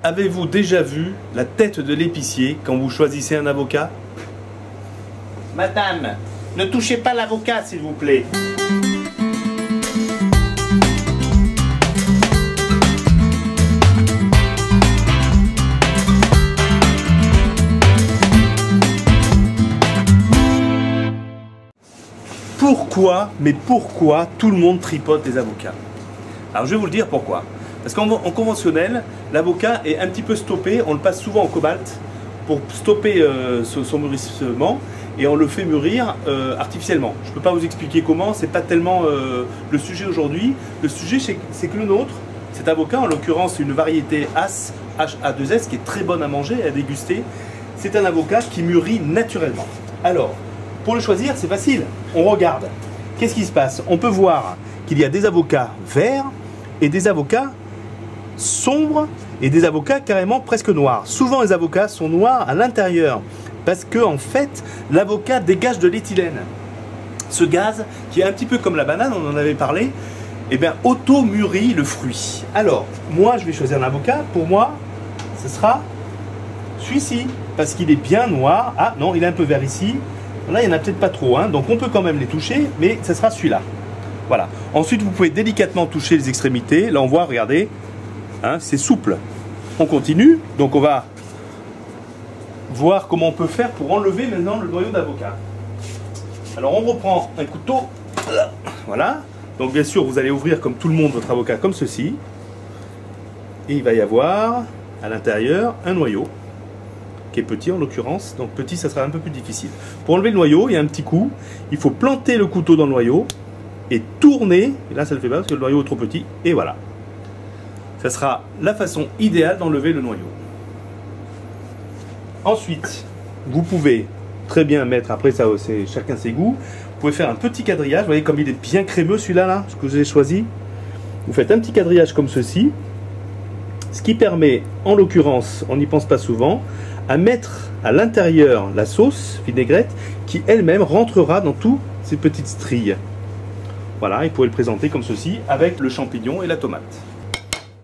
Avez-vous déjà vu la tête de l'épicier quand vous choisissez un avocat? Madame, ne touchez pas l'avocat, s'il vous plaît. Pourquoi, mais pourquoi tout le monde tripote les avocats? Alors je vais vous le dire pourquoi. Parce qu'en conventionnel, l'avocat est un petit peu stoppé, on le passe souvent en cobalt pour stopper son mûrissement et on le fait mûrir artificiellement. Je ne peux pas vous expliquer comment, c'est pas tellement le sujet aujourd'hui. Le sujet c'est que le nôtre, cet avocat, en l'occurrence une variété As, HA2S, qui est très bonne à manger et à déguster, c'est un avocat qui mûrit naturellement. Alors, pour le choisir, c'est facile, on regarde. Qu'est-ce qui se passe? On peut voir qu'il y a des avocats verts et des avocats sombres et des avocats carrément presque noirs. Souvent les avocats sont noirs à l'intérieur parce que en fait l'avocat dégage de l'éthylène. Ce gaz qui est un petit peu comme la banane, on en avait parlé, et bien auto-mûrit le fruit. Alors moi je vais choisir un avocat, pour moi ce sera celui-ci parce qu'il est bien noir. Ah non, il est un peu vert ici. Là il n'y en a peut-être pas trop, hein, donc on peut quand même les toucher, mais ce sera celui-là. Voilà. Ensuite vous pouvez délicatement toucher les extrémités. Là on voit, regardez. Hein, c'est souple. On continue, donc on va voir comment on peut faire pour enlever maintenant le noyau d'avocat. Alors on reprend un couteau, voilà. Donc bien sûr vous allez ouvrir comme tout le monde votre avocat comme ceci. Et il va y avoir à l'intérieur un noyau qui est petit en l'occurrence. Donc petit ça sera un peu plus difficile. Pour enlever le noyau, il y a un petit coup. Il faut planter le couteau dans le noyau et tourner. Et là ça le fait pas parce que le noyau est trop petit. Et voilà. Ça sera la façon idéale d'enlever le noyau. Ensuite, vous pouvez très bien mettre, après ça c'est chacun ses goûts, vous pouvez faire un petit quadrillage, vous voyez comme il est bien crémeux celui-là, là, ce que j'ai choisi. Vous faites un petit quadrillage comme ceci, ce qui permet, en l'occurrence, on n'y pense pas souvent, à mettre à l'intérieur la sauce vinaigrette qui elle-même rentrera dans toutes ces petites stries. Voilà, et vous pouvez le présenter comme ceci avec le champignon et la tomate.